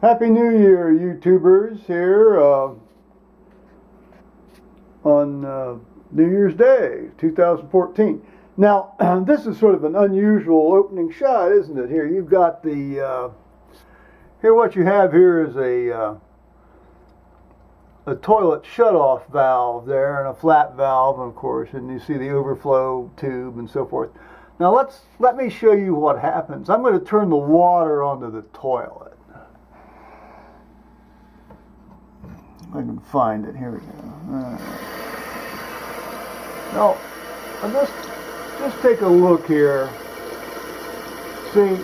Happy New Year, YouTubers, here on New Year's Day, 2014. Now, this is sort of an unusual opening shot, isn't it? Here, you've got here what you have here is a toilet shutoff valve there and a flat valve, of course, and you see the overflow tube and so forth. Now, let me show you what happens. I'm going to turn the water onto the toilet. I can find it. Here we go. Now, just take a look here. See,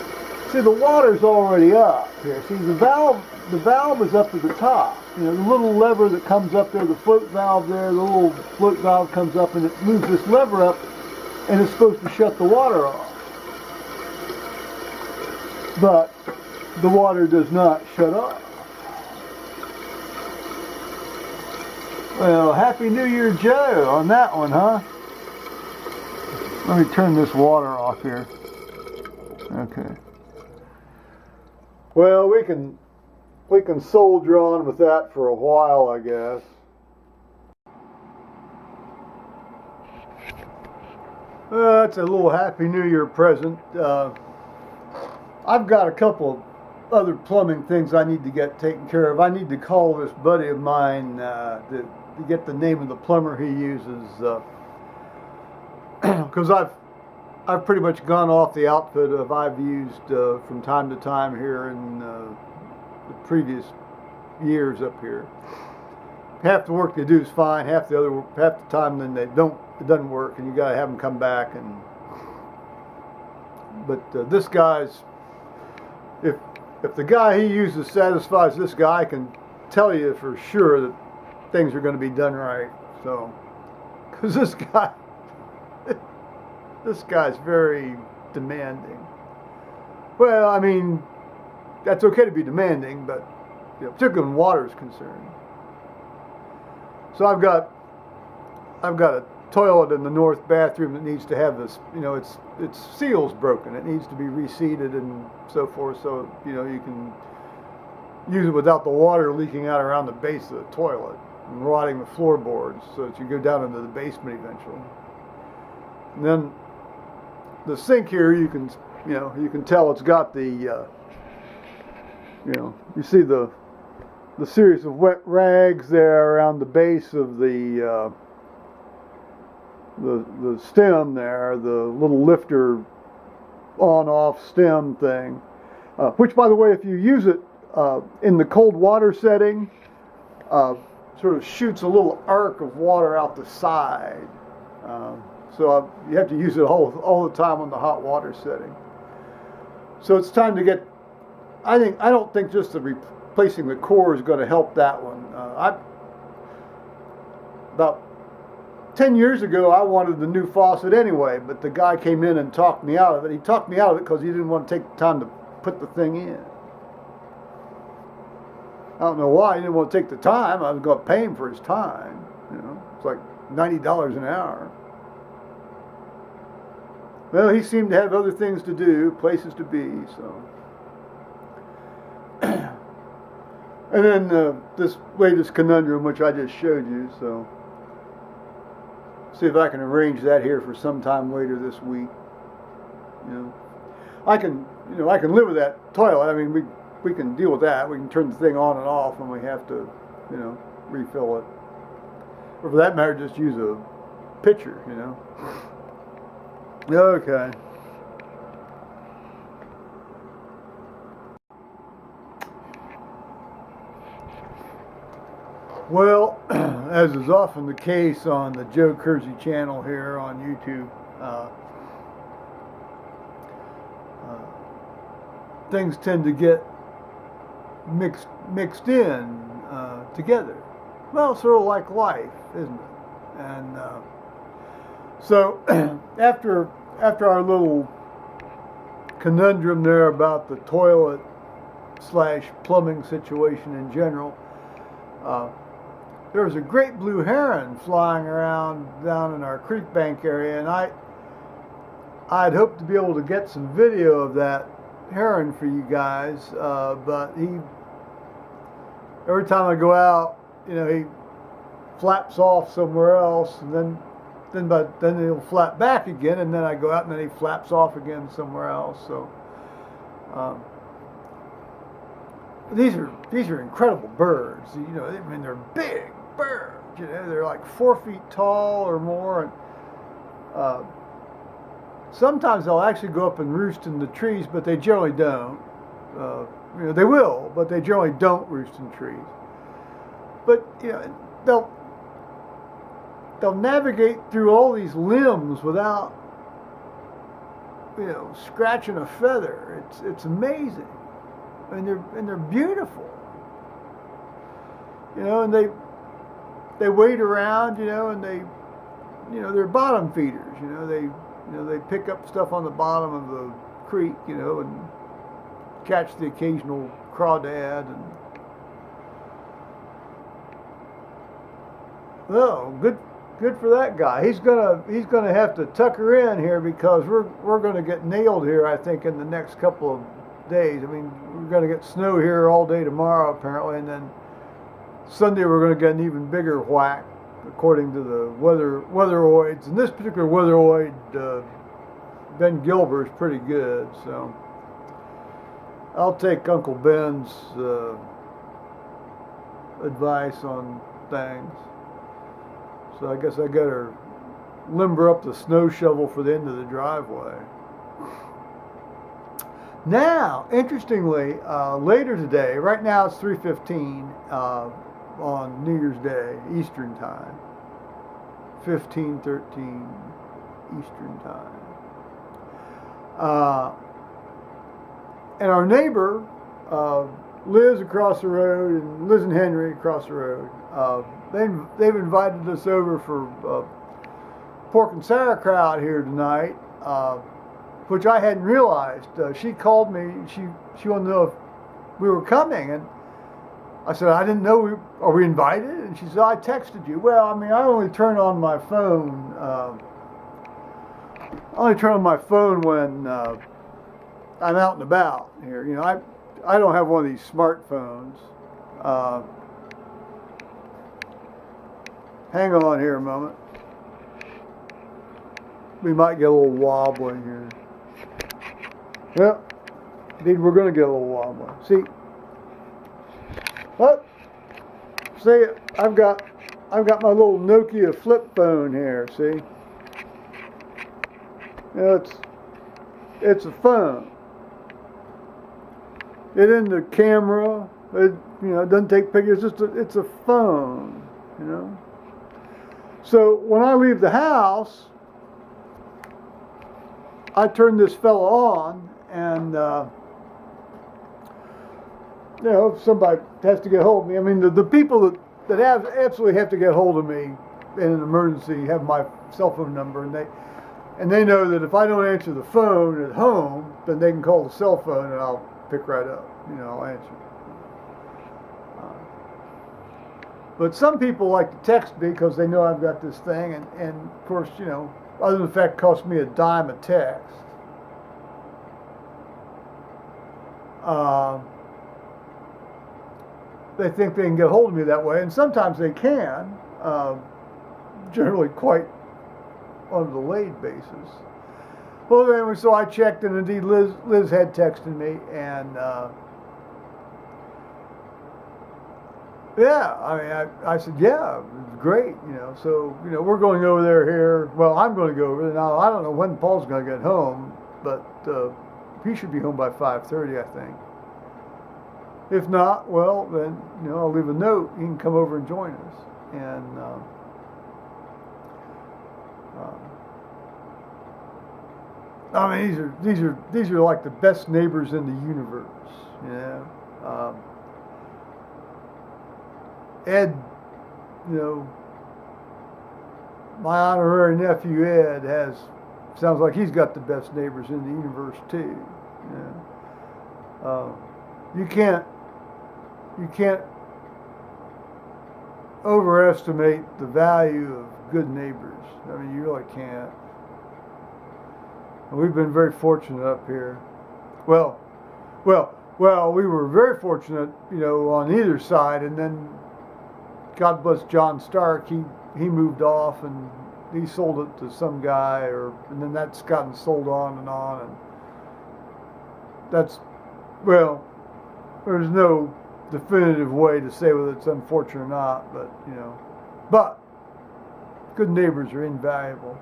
the water's already up here. See, the valve is up to the top. You know, the little lever that comes up there, the float valve there, the little float valve comes up and it moves this lever up, and it's supposed to shut the water off. But the water does not shut off. Well, Happy New Year, Joe, on that one, huh? Let me turn this water off here. Okay. Well, we can soldier on with that for a while, I guess. That's a little Happy New Year present. I've got a couple of other plumbing things I need to get taken care of. I need to call this buddy of mine to get the name of the plumber he uses, because I've pretty much gone off the outfit of I've used from time to time here in the previous years up here. Half the work they do is fine. Half the time then it doesn't work, and you got to have them come back. But this guy's, if the guy he uses satisfies this guy, I can tell you for sure that things are going to be done right. So, because this guy's very demanding. Well, I mean, that's okay to be demanding, but particularly when water is concerned. So I've got a toilet in the north bathroom that needs to have this, its seal's broken. It needs to be reseated and so forth, so you can use it without the water leaking out around the base of the toilet and rotting the floorboards, so that you go down into the basement eventually. And then the sink here, you can tell it's got the you see the series of wet rags there around the base of the stem there, the little lifter on-off stem thing, which, by the way, if you use it in the cold water setting, sort of shoots a little arc of water out the side. So you have to use it all the time on the hot water setting. So it's time to get. I don't think just replacing the core is going to help that one. About 10 years ago, I wanted the new faucet anyway, but the guy came in and talked me out of it. He talked me out of it because he didn't want to take the time to put the thing in. I don't know why he didn't want to take the time. I was going to pay him for his time. It's like $90 an hour. Well, he seemed to have other things to do, places to be, so. And then this latest conundrum, which I just showed you, so. See if I can arrange that here for sometime later this week. I can live with that toilet. I mean, we can deal with that. We can turn the thing on and off when we have to, refill it. Or for that matter, just use a pitcher, Okay. Well, as is often the case on the Joe Kersey channel here on YouTube, things tend to get mixed in together. Well, sort of like life, isn't it? And so after our little conundrum there about the toilet / plumbing situation in general, there was a great blue heron flying around down in our creek bank area, and I'd hoped to be able to get some video of that heron for you guys, but every time I go out, he flaps off somewhere else, and then he'll flap back again, and then I go out, and then he flaps off again somewhere else. So these are incredible birds. I mean, they're big birds. They're like 4 feet tall or more, and sometimes they'll actually go up and roost in the trees, but they generally don't. They will, but they generally don't roost in trees. But they'll navigate through all these limbs without scratching a feather. It's amazing, and they're beautiful. And they wade around, and they're bottom feeders. They pick up stuff on the bottom of the creek, and catch the occasional crawdad. And good for that guy. He's gonna have to tuck her in here, because we're gonna get nailed here, I think, in the next couple of days. I mean, we're gonna get snow here all day tomorrow apparently, and then Sunday we're gonna get an even bigger whack, according to the weatheroids. And this particular weatheroid, Ben Gilbert's pretty good, so I'll take Uncle Ben's advice on things. So I guess I gotta limber up the snow shovel for the end of the driveway. Now, interestingly, later today, right now it's 3:15 on New Year's Day, Eastern Time, 15:13 Eastern Time. And our neighbor, Liz across the road, and Liz and Henry across the road, they've invited us over for pork and sauerkraut here tonight, which I hadn't realized. She called me. She wanted to know if we were coming, and I said, I didn't know. Are we invited? And she said, I texted you. Well, I mean, I only turn on my phone. When I'm out and about here. I don't have one of these smartphones. Hang on here a moment. We might get a little wobbling here. Yep. Indeed, we're going to get a little wobbling. See? What? See, I've got my little Nokia flip phone here. See? It's a phone. It isn't a camera. It doesn't take pictures. It's a phone. So when I leave the house, I turn this fella on, and if somebody has to get hold of me. I mean, the people that absolutely have to get hold of me in an emergency have my cell phone number, and they know that if I don't answer the phone at home, then they can call the cell phone, and I'll pick right up. I'll answer. But some people like to text me because they know I've got this thing, and of course, other than the fact it costs me a dime a text. They think they can get hold of me that way, and sometimes they can, generally quite on a delayed basis. Well, anyway, so I checked, and indeed Liz had texted me, and yeah, I mean, I said, yeah, it's great, so, we're going over there here. Well, I'm going to go over there. Now, I don't know when Paul's going to get home, but he should be home by 5:30, I think. If not, well, then, I'll leave a note. He can come over and join us. And I mean, these are like the best neighbors in the universe, Ed, my honorary nephew Ed sounds like he's got the best neighbors in the universe too. You can't overestimate the value of good neighbors. I mean, you really can't. And we've been very fortunate up here. Well, Well, we were very fortunate, on either side, and then God bless John Stark. He moved off and he sold it to some guy, and then that's gotten sold on, and that's, well, there's no definitive way to say whether it's unfortunate or not, but good neighbors are invaluable,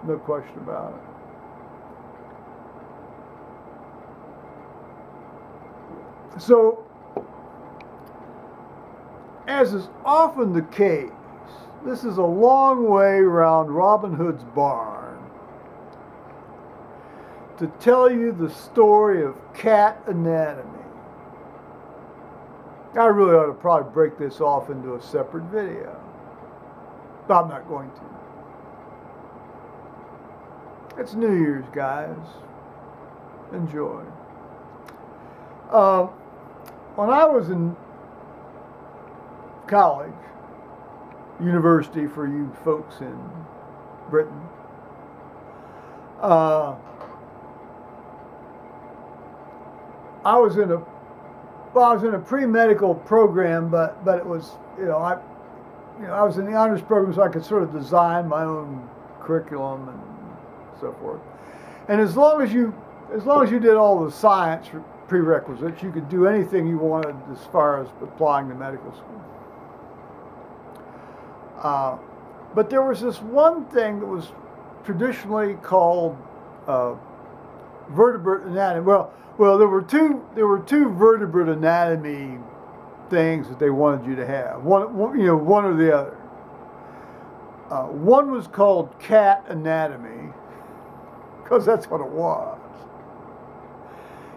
no question about it. So, as is often the case, this is a long way around Robin Hood's barn to tell you the story of cat anatomy. I really ought to probably break this off into a separate video, but I'm not going to. It's New Year's, guys. Enjoy. When I was in college, university for you folks in Britain, I was in a pre-medical program, but it was, I was in the honors program, so I could sort of design my own curriculum and so forth. And as long as you did all the science prerequisites, you could do anything you wanted as far as applying to medical school. But there was this one thing that was traditionally called vertebrate anatomy. Well, there were two vertebrate anatomy things that they wanted you to have. One or the other. One was called cat anatomy, because that's what it was.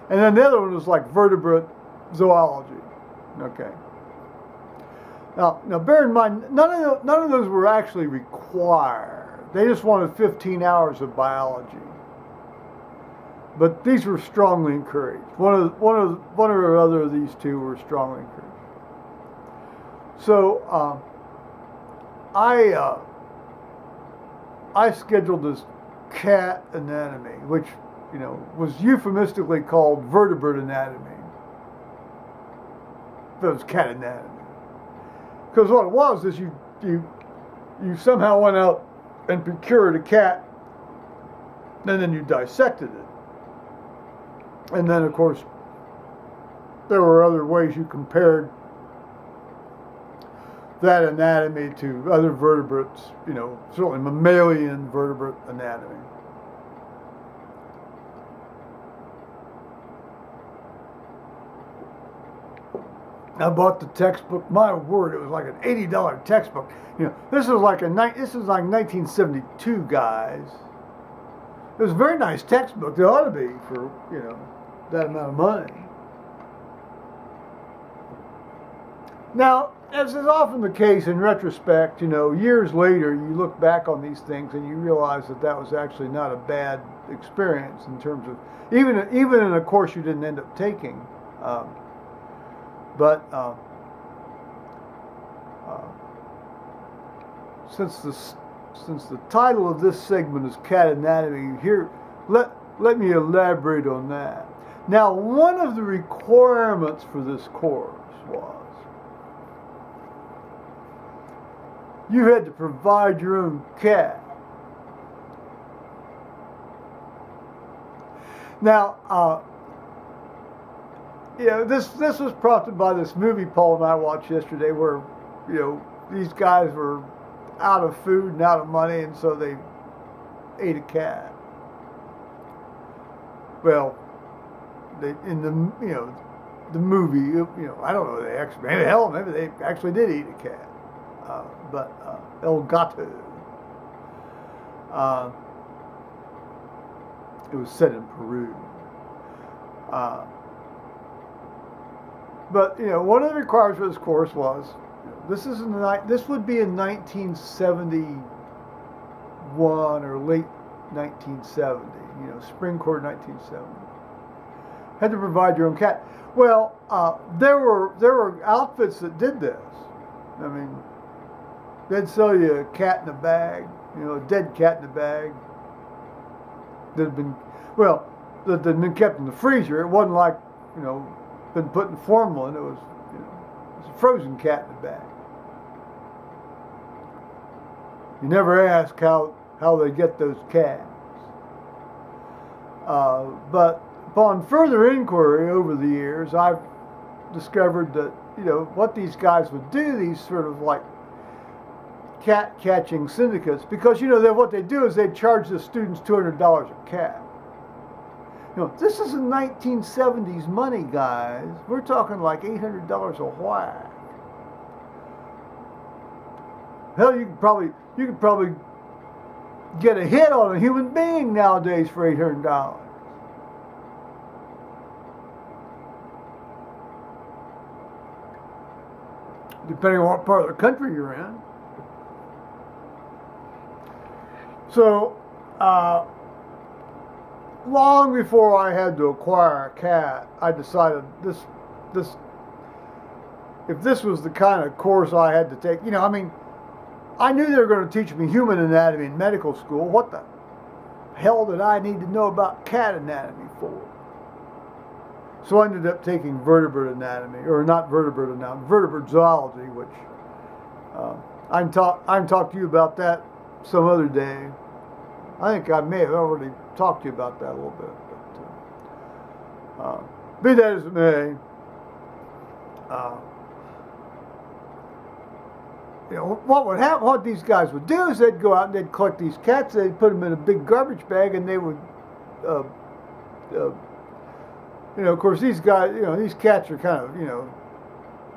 And then the other one was like vertebrate zoology. Okay. Now, bear in mind, none of those were actually required. They just wanted 15 hours of biology. But these were strongly encouraged. One or other of these two were strongly encouraged. So I scheduled this cat anatomy, which was euphemistically called vertebrate anatomy. But it was cat anatomy. Because what it was is you somehow went out and procured a cat, and then you dissected it. And then, of course, there were other ways you compared that anatomy to other vertebrates, certainly mammalian vertebrate anatomy. I bought the textbook. My word, it was like an $80 textbook. This is like 1972, guys. It was a very nice textbook. It ought to be for that amount of money. Now, as is often the case in retrospect, years later, you look back on these things and you realize that was actually not a bad experience in terms of even in a course you didn't end up taking. But since the title of this segment is Cat Anatomy, here let me elaborate on that. Now, one of the requirements for this course was you had to provide your own cat. Now, this was prompted by this movie Paul and I watched yesterday, where these guys were out of food and out of money, and so they ate a cat. Well, in the movie, I don't know, maybe they actually did eat a cat, but El Gato. It was set in Peru. But one of the requirements for this course was this would be in 1971 or late 1970. Spring quarter 1970. Had to provide your own cat. Well, there were outfits that did this. I mean, they'd sell you a cat in a bag, a dead cat in a bag that had been kept in the freezer. It wasn't like been put in formalin. It was, it was a frozen cat in the back. You never ask how they get those cats. But upon further inquiry over the years, I've discovered that, what these guys would do, these sort of like cat catching syndicates, because, what they do is they charge the students $200 a cat. This is 1970s money, guys. We're talking like $800 a whack. Hell, you could probably get a hit on a human being nowadays for $800. Depending on what part of the country you're in. So, long before I had to acquire a cat, I decided if this was the kind of course I had to take, I knew they were going to teach me human anatomy in medical school. What the hell did I need to know about cat anatomy for? So I ended up taking vertebrate anatomy, or not vertebrate anatomy, vertebrate zoology, which I can talk to you about that some other day. I think I may have already talked to you about that a little bit. But, be that as it may, what would happen? What these guys would do is they'd go out and they'd collect these cats. They'd put them in a big garbage bag, and they would, of course, these guys, these cats are kind of,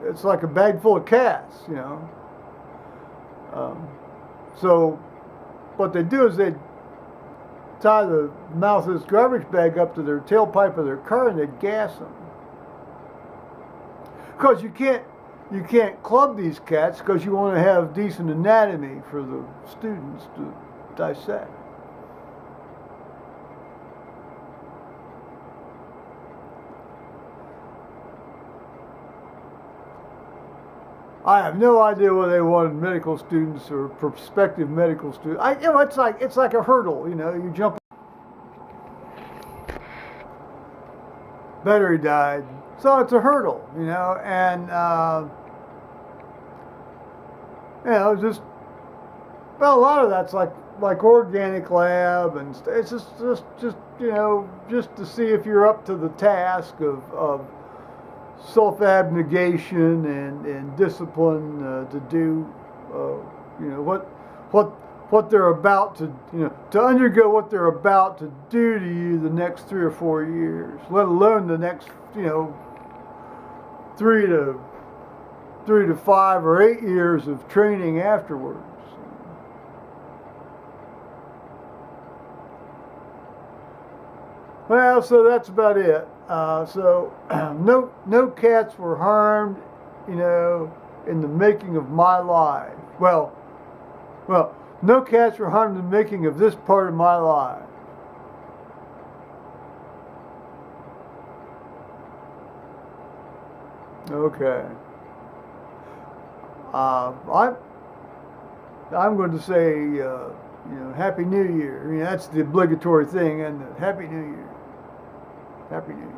it's like a bag full of cats, So what they do is they'd tie the mouth of this garbage bag up to their tailpipe of their car, and they'd gas them. Because you can't club these cats, because you want to have decent anatomy for the students to dissect. I have no idea what they wanted medical students or prospective medical students. It's like a hurdle. You jump. Battery died, so it's a hurdle. And just a lot of that's like organic lab, and it's just to see if you're up to the task of self-abnegation and discipline to do what they're about to undergo what they're about to do to you the next 3 or 4 years, let alone the next 3 to 5 or 8 years of training afterwards. Well, so that's about it. So no cats were harmed, in the making of my life. Well, no cats were harmed in the making of this part of my life. Okay. I'm going to say, Happy New Year. That's the obligatory thing, and Happy New Year. Happy New Year.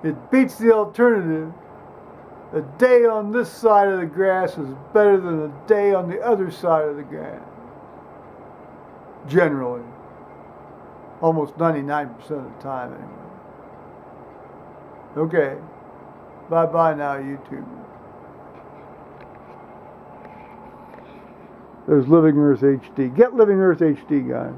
It beats the alternative. A day on this side of the grass is better than a day on the other side of the grass. Generally. Almost 99% of the time, anyway. Okay. Bye-bye now, YouTube. There's Living Earth HD. Get Living Earth HD, guys.